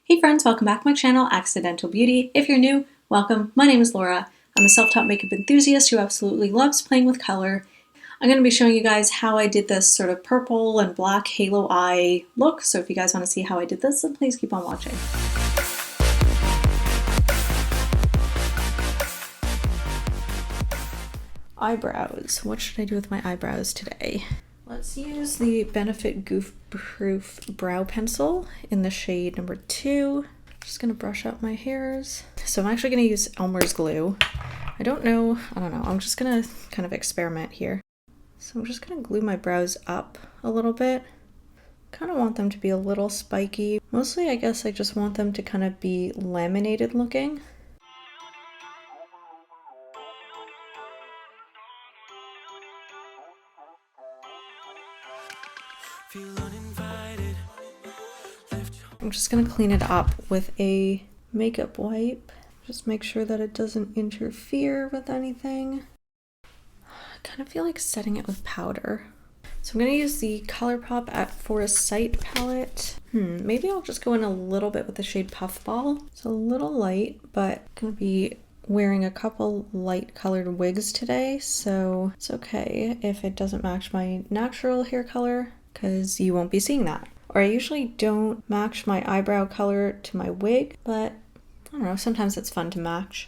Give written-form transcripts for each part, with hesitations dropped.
Hey friends, welcome back to my channel, Accidental Beauty. If you're new, welcome. My name is Laura. I'm a self-taught makeup enthusiast who absolutely loves playing with color. I'm going to be showing you guys how I did this sort of purple and black halo eye look. So if you guys want to see how I did this, then please keep on watching. Eyebrows. What should I do with my eyebrows today? Let's use the Benefit Goof Proof Brow Pencil in the shade number 2. Just gonna brush up my hairs. So I'm actually gonna use Elmer's glue. I don't know. I'm just gonna kind of experiment here. So I'm just gonna glue my brows up a little bit. Kind of want them to be a little spiky. Mostly, I guess I just want them to kind of be laminated looking. I'm just going to clean it up with a makeup wipe. Just make sure that it doesn't interfere with anything. I kind of feel like setting it with powder. So I'm going to use the ColourPop at Forest Sight palette. Maybe I'll just go in a little bit with the shade Puffball. It's a little light, but I'm going to be wearing a couple light colored wigs today, so it's okay if it doesn't match my natural hair color, because you won't be seeing that. Or I usually don't match my eyebrow color to my wig, but I don't know, sometimes it's fun to match.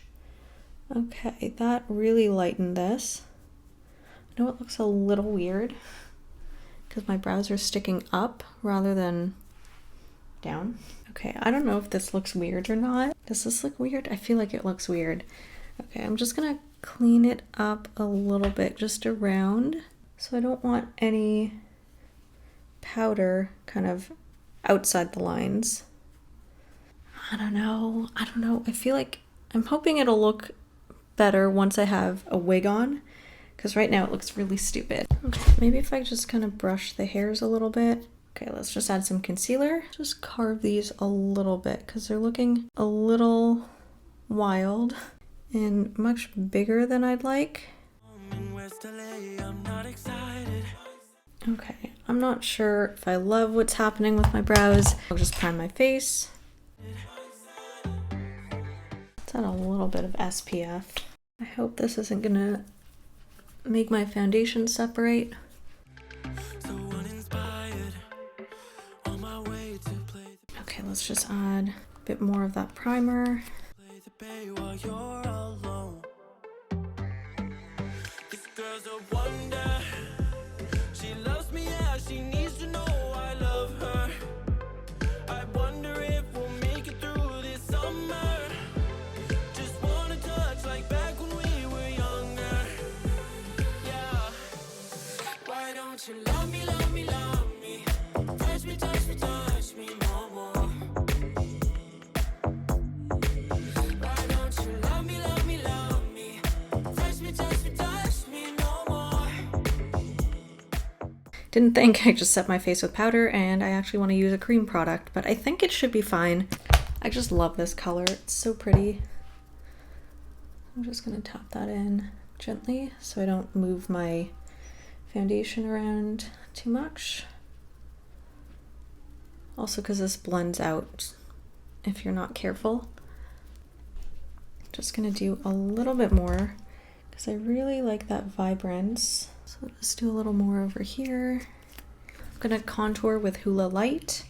Okay, that really lightened this. I know it looks a little weird because my brows are sticking up rather than down. Okay, I don't know if this looks weird or not. Does this look weird? I feel like it looks weird. Okay, I'm just gonna clean it up a little bit just around. So I don't want any powder kind of outside the lines. I don't know. I feel like I'm hoping it'll look better once I have a wig on, because right now it looks really stupid. Okay, maybe if I just kind of brush the hairs a little bit. Okay, let's just add some concealer. Just carve these a little bit because they're looking a little wild and much bigger than I'd like. Okay, I'm not sure if I love what's happening with my brows. I'll just prime my face. Let's add a little bit of SPF. I hope this isn't gonna make my foundation separate. Okay, let's just add a bit more of that primer. Didn't think I just set my face with powder, and I actually want to use a cream product, but I think it should be fine. I just love this color. It's so pretty. I'm just going to tap that in gently so I don't move my foundation around too much. Also because this blends out if you're not careful. Just going to do a little bit more because I really like that vibrance. So just do a little more over here. I'm gonna contour with Hoola Light.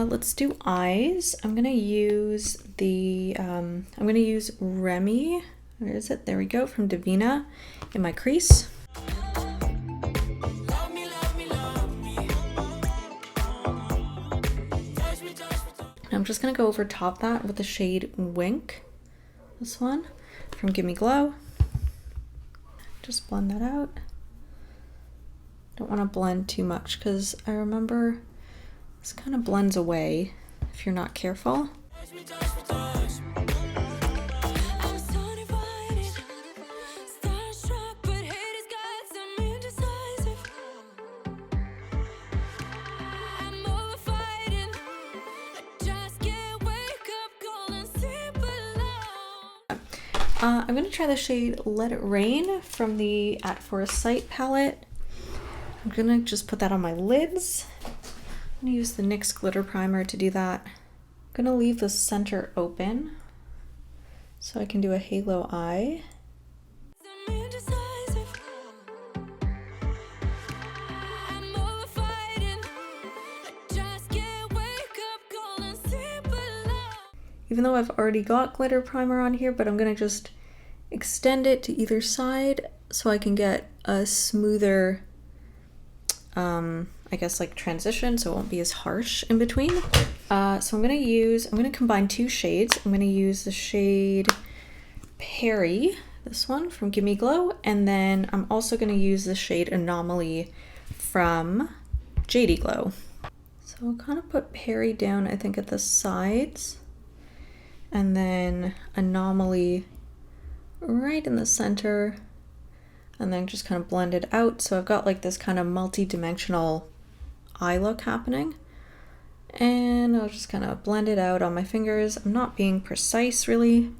Let's do eyes. I'm gonna use the Remy. Where is it? There we go, from Divina in my crease. I'm just going to go over top that with the shade Wink, this one from Gimme Glow. Just blend that out. Don't want to blend too much because I remember this kind of blends away if you're not careful. I'm going to try the shade Let It Rain from the At Forest Sight palette. I'm going to just put that on my lids. I'm going to use the NYX glitter primer to do that. I'm going to leave the center open so I can do a halo eye. Even though I've already got glitter primer on here, but I'm gonna just extend it to either side so I can get a smoother, I guess like transition, so it won't be as harsh in between. So I'm gonna combine two shades. I'm gonna use the shade Perry, this one from Gimme Glow, and then I'm also gonna use the shade Anomaly from JD Glow. So I'll kind of put Perry down, I think, at the sides, and then Anomaly right in the center, and then just kind of blend it out. So I've got like this kind of multi-dimensional eye look happening, and I'll just kind of blend it out on my fingers. I'm not being precise really.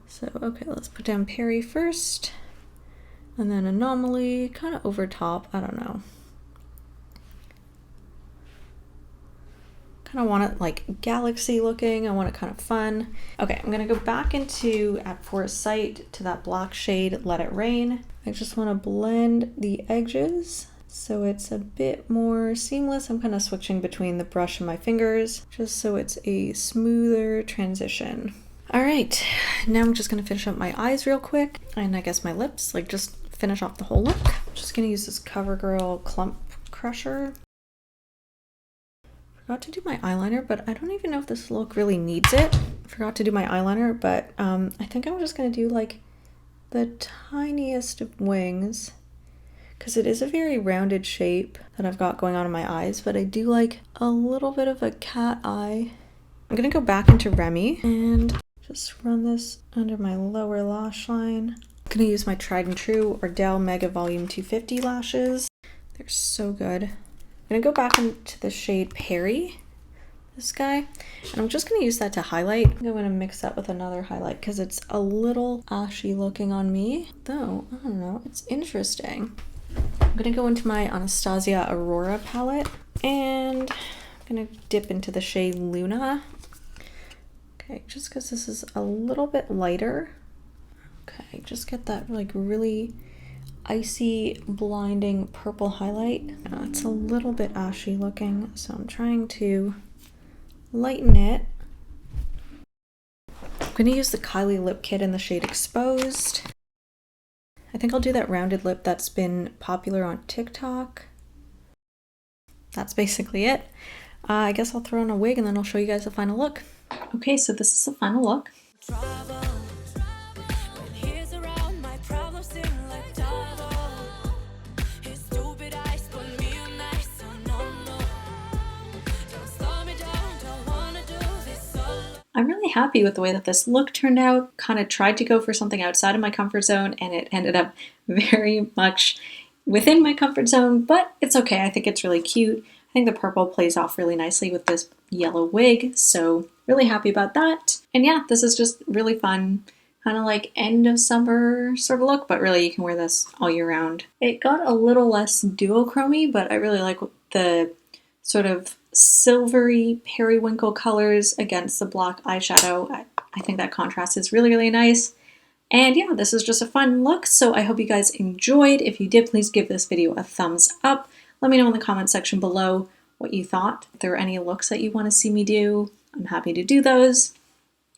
So okay, let's put down Perry first, and then Anomaly kind of over top. I don't know. I want it like galaxy looking. I want it kind of fun. Okay, I'm gonna go back into At Forest Sight to that black shade Let It Rain. I just want to blend the edges so it's a bit more seamless. I'm kind of switching between the brush and my fingers just so it's a smoother transition. All right, now I'm just gonna finish up my eyes real quick, and I guess my lips, like just finish off the whole look. I'm just gonna use this CoverGirl Clump Crusher. Forgot to do my eyeliner, but I don't even know if this look really needs it. Forgot to do my eyeliner, but I think I'm just gonna do like the tiniest of wings because it is a very rounded shape that I've got going on in my eyes, but I do like a little bit of a cat eye. I'm gonna go back into Remy and just run this under my lower lash line. I'm gonna use my tried and true Ardell Mega Volume 250 lashes. They're so good. I'm gonna go back into the shade Perry, this guy, and I'm just gonna use that to highlight. I'm gonna mix that with another highlight because it's a little ashy looking on me, though, I don't know, it's interesting. I'm gonna go into my Anastasia Aurora palette, and I'm gonna dip into the shade Luna. Okay, just because this is a little bit lighter. Okay, just get that like really icy, blinding purple highlight. It's a little bit ashy looking, so I'm trying to lighten it. I'm going to use the Kylie Lip Kit in the shade Exposed. I think I'll do that rounded lip that's been popular on TikTok. That's basically it. I guess I'll throw on a wig and then I'll show you guys the final look. Okay, so this is the final look. I'm really happy with the way that this look turned out. Kind of tried to go for something outside of my comfort zone, and it ended up very much within my comfort zone, but it's okay. I think it's really cute. I think the purple plays off really nicely with this yellow wig, so really happy about that. And yeah, this is just really fun, kind of like end of summer sort of look, but really you can wear this all year round. It got a little less duochromy, but I really like the sort of silvery periwinkle colors against the black eyeshadow. I think that contrast is really, really nice. And yeah, this is just a fun look, so I hope you guys enjoyed. If you did, please give this video a thumbs up. Let me know in the comment section below what you thought. If there are any looks that you want to see me do, I'm happy to do those.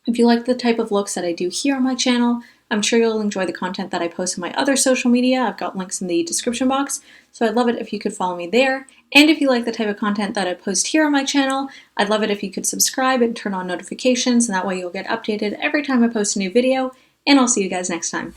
If you like the type of looks that I do here on my channel, I'm sure you'll enjoy the content that I post on my other social media. I've got links in the description box, so I'd love it if you could follow me there. And if you like the type of content that I post here on my channel, I'd love it if you could subscribe and turn on notifications, and that way you'll get updated every time I post a new video. And I'll see you guys next time.